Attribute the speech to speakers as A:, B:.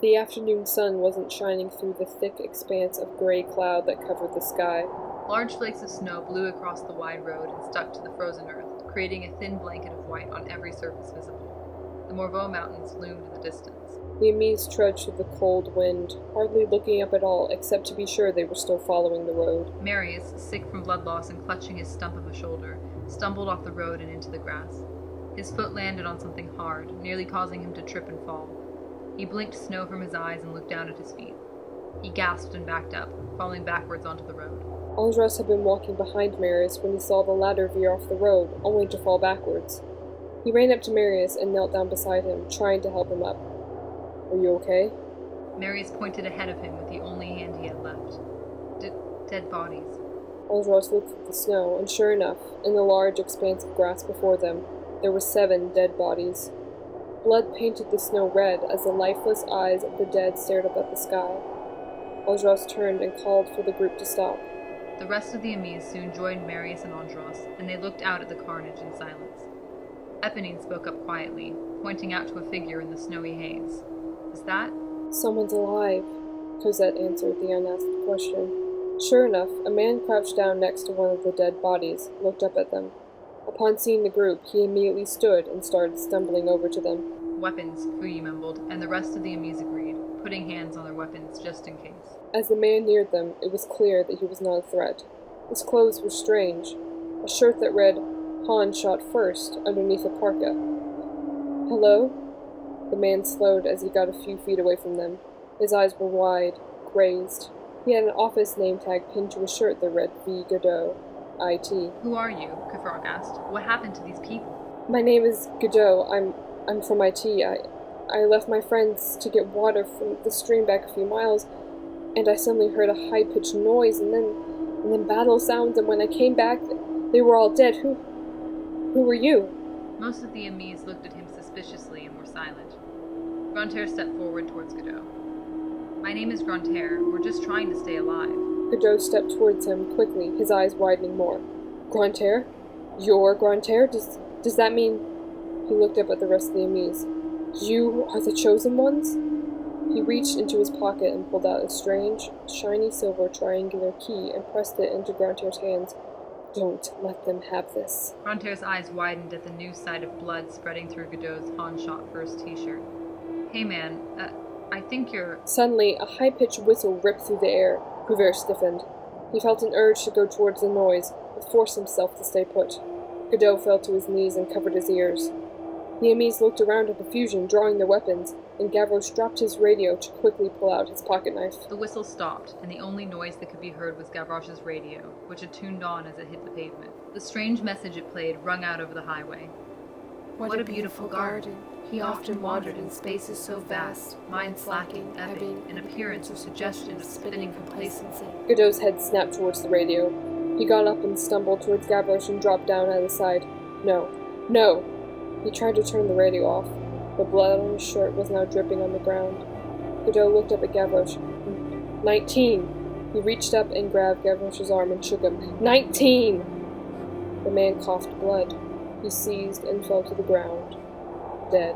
A: The afternoon sun wasn't shining through the thick expanse of gray cloud that covered the sky.
B: Large flakes of snow blew across the wide road and stuck to the frozen earth, creating a thin blanket of white on every surface visible. The Morveau Mountains loomed in the distance.
A: The Amis trudged through the cold wind, hardly looking up at all except to be sure they were still following the road.
B: Marius, sick from blood loss and clutching his stump of a shoulder, stumbled off the road and into the grass. His foot landed on something hard, nearly causing him to trip and fall. He blinked snow from his eyes and looked down at his feet. He gasped and backed up, falling backwards onto the road.
A: Andros had been walking behind Marius when he saw the latter veer off the road, only to fall backwards. He ran up to Marius and knelt down beside him, trying to help him up. "Are you okay?"
B: Marius pointed ahead of him with the only hand he had left. Dead bodies.
A: Andros looked at the snow, and sure enough, in the large expanse of grass before them, there were 7 dead bodies. Blood painted the snow red as the lifeless eyes of the dead stared up at the sky. Andros turned and called for the group to stop.
B: The rest of the Amis soon joined Marius and Andros, and they looked out at the carnage in silence. Eponine spoke up quietly, pointing out to a figure in the snowy haze. "Is that?"
A: "Someone's alive," Cosette answered the unasked question. Sure enough, a man crouched down next to one of the dead bodies, looked up at them. Upon seeing the group, he immediately stood and started stumbling over to them.
B: "Weapons," Fouilly mumbled, and the rest of the Amis agreed, putting hands on their weapons just in case.
A: As the man neared them, it was clear that he was not a threat. His clothes were strange. A shirt that read, "Han shot first," underneath a parka. "Hello?" The man slowed as he got a few feet away from them. His eyes were wide, crazed. He had an office name tag pinned to a shirt that read V. Godot, IT.
B: "Who are you?" Kefrog asked. "What happened to these people?"
A: "My name is Godot. I'm from IT. I left my friends to get water from the stream back a few miles, and I suddenly heard a high-pitched noise, and then battle sounds, and when I came back, they were all dead. Who were you?"
B: Most of the Amis looked at him suspiciously and were silent. Grantaire stepped forward towards Godot. "My name is Grantaire. We're just trying to stay alive."
A: Godot stepped towards him quickly, his eyes widening more. "Grantaire? You're Grantaire? Does that mean—" He looked up at the rest of the Amis. "You are the chosen ones?" He reached into his pocket and pulled out a strange, shiny silver triangular key and pressed it into Grantaire's hands. "Don't let them have this."
B: Grantaire's eyes widened at the new sight of blood spreading through Godot's Han shot first t-shirt. "Hey man, I think you're—"
A: Suddenly, a high-pitched whistle ripped through the air. Kuvert stiffened. He felt an urge to go towards the noise, but forced himself to stay put. Godot fell to his knees and covered his ears. The Amis looked around in confusion, drawing their weapons, and Gavroche dropped his radio to quickly pull out his pocket knife.
B: The whistle stopped, and the only noise that could be heard was Gavroche's radio, which had tuned on as it hit the pavement. The strange message it played rung out over the highway.
C: What a beautiful garden. He often wandered in spaces so vast, mind slacking, ebbing, an appearance or suggestion of spinning complacency.
A: Godot's head snapped towards the radio. He got up and stumbled towards Gavroche and dropped down at his side. No! No! He tried to turn the radio off. The blood on his shirt was now dripping on the ground. Godot looked up at Gavroche. 19! He reached up and grabbed Gavroche's arm and shook him. 19! The man coughed blood. He seized and fell to the ground, dead.